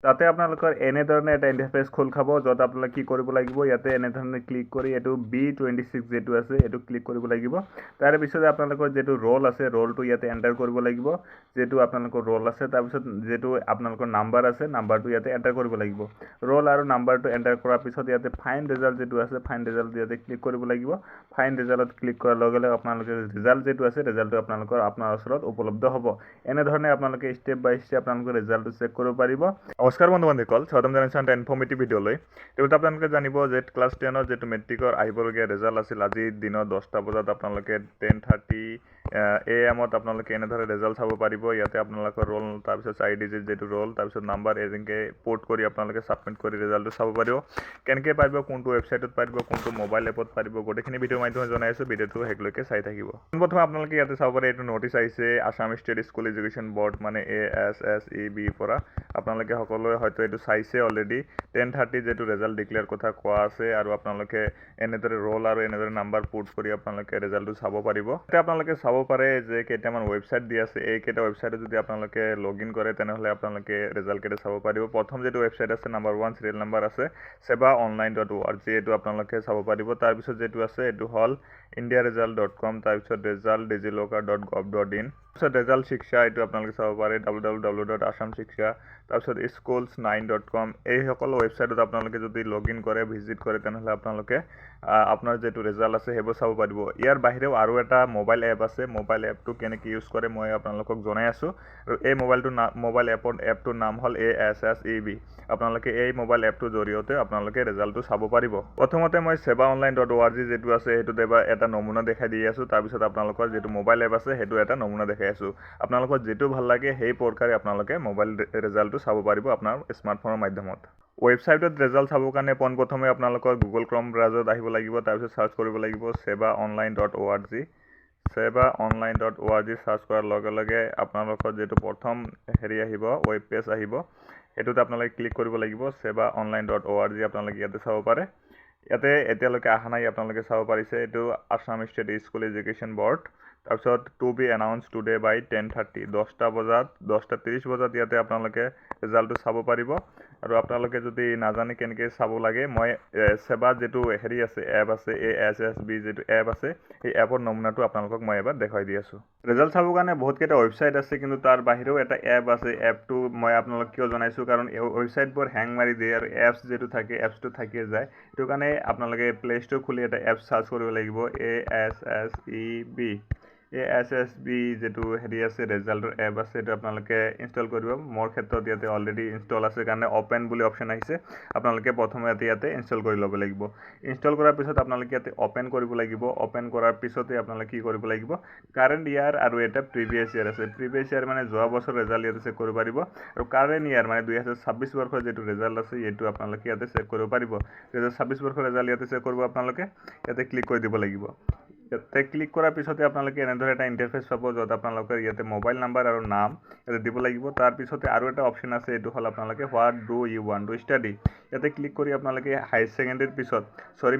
তাতে আপোনালোকৰ এনেধৰণে এটা ইণ্টাৰফেচ খোল খাব, য'ত আপোনালোকে কি কৰিব লাগিব, ইয়াতে এনেধৰণে ক্লিক কৰি এইটো B26 যিটো আছে এইটো ক্লিক কৰিব লাগিব। তাৰে পিছতে আপোনালোকৰ যিটো ৰোল আছে ৰোলটো ইয়াতে এণ্টাৰ কৰিব লাগিব, যিটো আপোনালোকৰ ৰোল আছে। তাৰপিছত যিটো আপোনালোকৰ নাম্বাৰ আছে নাম্বাৰটো ইয়াতে এণ্টাৰ কৰিব লাগিব। ৰোল আৰু নাম্বাৰটো এণ্টাৰ কৰাৰ পিছত ইয়াতে ফাইণ্ড ৰিজাল্ট যিটো আছে ফাইণ্ড ৰিজাল্ট ইয়াতে ক্লিক কৰিব লাগিব। ফাইণ্ড ৰিজাল্টত ক্লিক কৰাৰ লগে লগে আপোনালোকে ৰিজাল্ট যিটো আছে ৰিজাল্টটো আপোনাৰ ওচৰত উপলব্ধ হ'ব। এনেধৰণে আপোনালোকে ষ্টেপ বাই ষ্টেপ আপোনালোকে ৰিজাল্টটো চেক কৰিব পাৰিব। নমস্কাৰ বন্ধু বান্ধৱীসকল, স্বাগতম জনাইছোঁ এটা ইনফৰ্মেটিভ ভিডিঅ'লৈ। এইটো আপোনালোকে জানিব যে ক্লাছ 10ৰ যিটো মেট্ৰিকৰ আহিবলগীয়া ৰিজাল্ট আছিল আজিৰ দিনত 10টা বজাত আপোনালোকে 10:30 AM আপোনালোকে এনেদৰে ৰিজাল্ট চাব পাৰিব। ইয়াতে আপোনালোকৰ ৰোল, তাৰপিছত 4 ডিজিট যিটো ৰোল, তাৰপিছত নাম্বাৰ এনেকৈ পোৰ্ট কৰি আপোনালোকে ছাবমিট কৰি ৰিজাল্টটো চাব পাৰিব। কেনেকৈ পাৰিব, কোনটো ৱেবছাইটত পাৰিব, কোনটো মোবাইল এপত পাৰিব, গোটেইখিনি ভিডিঅ'ৰ মাধ্যমে জনাই আছোঁ। ভিডিঅ'টো শেষলৈকে চাই থাকিব। প্ৰথমে আপোনালোকে ইয়াতে চাব পাৰে এইটো নটিচ আহিছে Assam state school education board মানে ASSEB পৰা। আপোনালোকে সকলোৱে হয়তো এইটো চাইছে অলৰেডি। 10:30 যিটো ৰিজাল্ট ডিক্লেয়াৰ কথা কোৱা আছে আৰু আপোনালোকে এনেদৰে ৰোল আৰু এনেদৰে নাম্বাৰ পুট কৰি আপোনালোকে ৰিজাল্টটো চাব পাৰিব। এতিয়া আপোনালোকে চাব পাৰে যে কেইটামান ৱেবছাইট দি আছে। এইকেইটা ৱেবছাইটত যদি আপোনালোকে লগ ইন কৰে তেনেহ'লে আপোনালোকে ৰিজাল্টকেইটা চাব পাৰিব। প্ৰথম যিটো ৱেবছাইট আছে নাম্বাৰ 1 চিৰিয়েল নাম্বাৰ আছে sebaonline.org, এইটো আপোনালোকে চাব পাৰিব। তাৰপিছত যিটো আছে এইটো হ'ল indiaresult.com, তাৰপিছত result digilocker.gov.in, তাৰপিছত ৰিজাল্ট শিক্ষা এইটো আপোনালোকে চাব পাৰে www.assamshiksha, তাৰপিছত schools9.com। এইসকল ৱেবছাইটত আপোনালোকে যদি লগ ইন কৰে ভিজিট কৰে তেনেহ'লে আপোনালোকে আপোনাৰ যিটো ৰিজাল্ট আছে সেইবোৰ চাব পাৰিব। ইয়াৰ বাহিৰেও আৰু এটা মোবাইল এপ আছে। মোবাইল এপটো কেনেকৈ ইউজ কৰে মই আপোনালোকক জনাই আছোঁ। আৰু এই মোবাইল এপটোৰ নাম হ'ল ASSEB। আপোনালোকে এই মোবাইল এপটোৰ জৰিয়তে আপোনালোকে ৰিজাল্টটো চাব পাৰিব। প্ৰথমতে মই sebaonline.org যিটো আছে সেইটোত এটা নমুনা দেখাই দি আছোঁ। তাৰপিছত আপোনালোকৰ যিটো মোবাইল এপ আছে সেইটো এটা নমুনা দেখাই আছোঁ। আপোনালোকৰ যিটো ভাল লাগে সেই প্ৰকাৰে আপোনালোকে মোবাইল ৰিজাল্টটো চাব পাৰিব আপোনাৰ স্মাৰ্টফোনৰ মাধ্যমত। ৱেবছাইটত ৰিজাল্ট চাবৰ কাৰণে পোনপ্ৰথমে আপোনালোকৰ গুগল ক্ৰম ব্ৰাউজাৰত আহিব লাগিব। তাৰপিছত চাৰ্চ কৰিব লাগিব sebaonline.org। sebaonline.org চাৰ্চ কৰাৰ লগে লগে আপোনালোকৰ যিটো প্ৰথম আহিব ৱেব পেজ আহিব, সেইটোত আপোনালোকে ক্লিক কৰিব লাগিব। sebaonline.org আপোনালোকে ইয়াতে চাব পাৰে। ইয়াতে এতিয়ালৈকে অহা নাই, আপোনালোকে চাব পাৰিছে এইটো Assam state school education board. তাৰপিছত টু বি এনাউন্স টুডে বাই 10:30 10:30 বজাত ইয়াতে আপোনালোকে ৰিজাল্টটো চাব পাৰিব। আৰু আপোনালোকে যদি নাজানে কেনেকৈ চাব লাগে, মই সেবা যিটো আছে এপ আছে ASSB যিটো এপ আছে সেই এপৰ নমুনাটো আপোনালোকক মই এবাৰ দেখুৱাই দি আছোঁ। ৰিজাল্ট চাবৰ কাৰণে বহুতকেইটা ৱেবছাইট আছে, কিন্তু তাৰ বাহিৰেও এটা এপ আছে। এপটো মই আপোনালোক কিয় জনাইছোঁ, কাৰণ এই ৱেবছাইটবোৰ হেং মাৰি দিয়ে আৰু এপছ যিটো থাকে এপছটো থাকিয়ে যায়। সেইটো কাৰণে আপোনালোকে প্লে ষ্ট'ৰ খুলি এটা এপ চাৰ্চ কৰিব লাগিব ASSEB যিটো আছে ৰিজাল্টৰ এপ আছে সেইটো আপোনালোকে ইনষ্টল কৰিব। মোৰ ক্ষেত্ৰত ইয়াতে অলৰেডি ইনষ্টল আছে কাৰণে অ'পেন বুলি অপশ্যন আহিছে। আপোনালোকে প্ৰথমে ইয়াতে ইনষ্টল কৰি ল'ব লাগিব। ইনষ্টল কৰাৰ পিছত আপোনালোকে ইয়াতে অ'পেন কৰিব লাগিব। অ'পেন কৰাৰ পিছতে আপোনালোকে কি কৰিব লাগিব, কাৰেণ্ট ইয়াৰ আৰু এটা প্ৰিভিয়াছ ইয়াৰ আছে। প্ৰিভিয়াছ ইয়াৰ মানে যোৱা বছৰ ৰিজাল্ট ইয়াতে চেক কৰিব পাৰিব, আৰু কাৰেণ্ট ইয়াৰ মানে 2026 বৰ্ষৰ যিটো ৰিজাল্ট আছে এইটো আপোনালোকে ইয়াতে চেক কৰিব পাৰিব। 2026 বৰ্ষৰ ৰিজাল্ট ইয়াতে চেক কৰিব আপোনালোকে ইয়াতে ক্লিক কৰি দিব লাগিব। ইয়াতে ক্লিক কৰাৰ পিছতে আপোনালোকে এনেদৰে এটা ইণ্টাৰফেচ পাব, য'ত আপোনালোকে ইয়াতে মোবাইল নাম্বাৰ আৰু নাম ইয়াতে দিব লাগিব। তাৰপিছতে আৰু এটা অপশ্যন আছে, এইটো হ'ল আপোনালোকে what do you want to study. ইয়াতে ক্লিক কৰি আপোনালোকে হায়াৰ ছেকেণ্ডেৰীৰ পিছত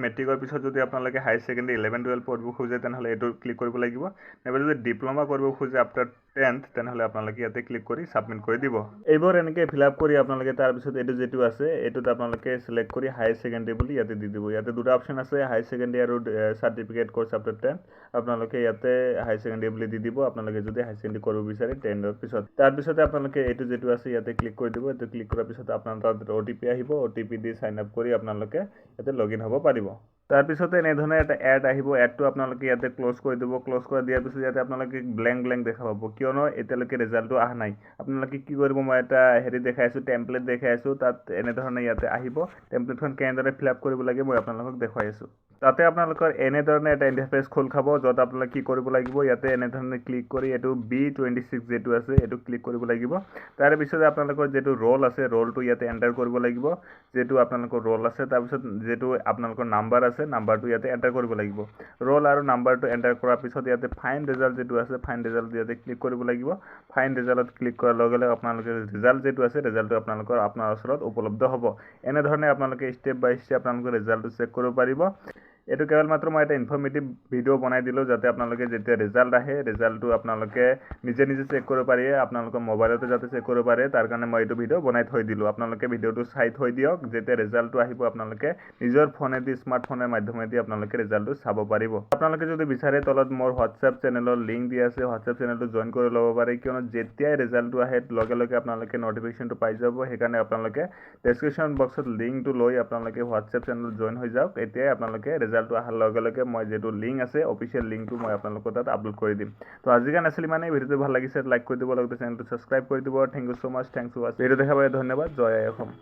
মেট্ৰিকৰ পিছত যদি আপোনালোকে হায়াৰ ছেকেণ্ডেৰী 11-12 পঢ়িব খোজে তেনেহ'লে এইটো ক্লিক কৰিব লাগিব। নাইবা যদি ডিপ্ল'মা কৰিব খোজে আফটাৰ 10th তেনেহ'লে আপোনালোকে ইয়াতে ক্লিক কৰি ছাবমিট কৰি দিব। এইবোৰ এনেকৈ ফিল আপ কৰি আপোনালোকে তাৰপিছত এইটো যিটো আছে এইটোত আপোনালোকে চিলেক্ট কৰি হায়াৰ ছেকেণ্ডেৰী বুলি ইয়াতে দি দিব। ইয়াতে দুটা অপশ্যন আছে, হায়াৰ ছেকেণ্ডেৰী আৰু চাৰ্টিফিকেট কোৰ্চ আফটাৰ 10। আপোনালোকে ইয়াতে হায়াৰ ছেকেণ্ডেৰী বুলি দি দিব। আপোনালোকে যদি হায়াৰ ছেকেণ্ডেৰী কৰিব বিচাৰে 10ৰ পিছত। তাৰপিছতে আপোনালোকে এইটো যিটো আছে ইয়াতে ক্লিক কৰি দিব। এইটো ক্লিক কৰাৰ পিছত আপোনাৰ তাত OTP আহিব। OTP দি চাইন আপ কৰি আপোনালোকে ইয়াতে লগ ইন হ'ব পাৰিব। তাৰপিছতে এনেধৰণে এটা এড আহিব। এডটো আপোনালোকে ইয়াতে ক্ল'জ কৰি দিব। ক্ল'জ কৰি দিয়াৰ পিছত ইয়াতে আপোনালোকে ব্লেংক দেখা পাব, কিয়নো এতিয়ালৈকে ৰিজাল্টটো অহা নাই। আপোনালোকে কি কৰিব, মই এটা দেখাই আছোঁ, টেমপ্লেট দেখাই আছোঁ। তাত এনেধৰণে ইয়াতে আহিব। টেমপ্লেটখন কেনেদৰে ফিল আপ কৰিব লাগে মই আপোনালোকক দেখুৱাই আছোঁ। তাতে আপোনালোকৰ এনেধৰণে এটা ইণ্টাৰফেচ খোল খাব, য'ত আপোনালোকে কি কৰিব লাগিব, ইয়াতে এনেধৰণে ক্লিক কৰি এইটো B26 যিটো আছে এইটো ক্লিক কৰিব লাগিব। তাৰে পিছতে আপোনালোকৰ যিটো ৰোল আছে ৰোলটো ইয়াতে এণ্টাৰ কৰিব লাগিব, যিটো আপোনালোকৰ ৰোল আছে। তাৰপিছত যিটো আপোনালোকৰ নাম্বাৰ আছে নাম্বাৰটো ইয়াতে এণ্টাৰ কৰিব লাগিব। ৰোল আৰু নাম্বাৰটো এণ্টাৰ কৰাৰ পিছত ইয়াতে ফাইণ্ড ৰিজাল্ট যিটো আছে ফাইণ্ড ৰিজাল্ট ইয়াতে ক্লিক কৰিব লাগিব। ফাইণ্ড ৰিজাল্টত ক্লিক কৰাৰ লগে লগে আপোনালোকে ৰিজাল্ট যিটো আছে ৰিজাল্টটো আপোনাৰ ওচৰত উপলব্ধ হ'ব। এনেধৰণে আপোনালোকে ষ্টেপ বাই ষ্টেপ আপোনালোকে ৰিজাল্টটো চেক কৰিব পাৰিব। এইটো কেৱল মাত্ৰ মই এটা ইনফৰ্মেটিভ ভিডিঅ' বনাই দিলোঁ যাতে আপোনালোকে যেতিয়া ৰিজাল্ট আহে ৰিজাল্টটো আপোনালোকে নিজে নিজে চেক কৰিব পাৰি আপোনালোকৰ মোবাইলতে যাতে চেক কৰিব পাৰে তাৰ কাৰণে মই এইটো ভিডিঅ' বনাই থৈ দিলোঁ আপোনালোকে ভিডিঅ'টো চাই থৈ দিয়ক যেতিয়া ৰিজাল্টটো আহিব আপোনালোকে নিজৰ ফোনেদি স্মাৰ্টফোনৰ মাধ্যমেদি আপোনালোকে ৰিজাল্টটো চাব পাৰিব আপোনালোকে যদি বিচাৰে তলত মোৰ হোৱাটছএপ চেনেলৰ লিংক দিয়া আছে হোৱাটছএপ চেনেলটো জইন কৰি ল'ব পাৰে কিয়নো যেতিয়াই ৰিজাল্টটো আহে লগে লগে আপোনালোকে নটিফিকেশ্যনটো পাই যাব সেইকাৰণে আপোনালোকে ডেছক্ৰিপশ্যন বক্সত লিংকটো লৈ আপোনালোকে হোৱাটছএপ চেনেলত জইন হৈ যাওক এতিয়াই আপোনালোকে ৰিজাল্টটো অহাৰ লগে লগে মই যেটো লিংক আছে অফিচিয়েল লিংকটো মই আপোনালোকৰ তাত আপলোড কৰি দিম তো আজি কাৰণে আছিল মানে ভিডিঅ'টো ভাল লাগিছে লাইক কৰি দিব লগতে চেনেলটো সাবস্ক্ৰাইব কৰি দিব thank you so much thanks for watching video দেখাৰ বাবে ধন্যবাদ জয় আই অসম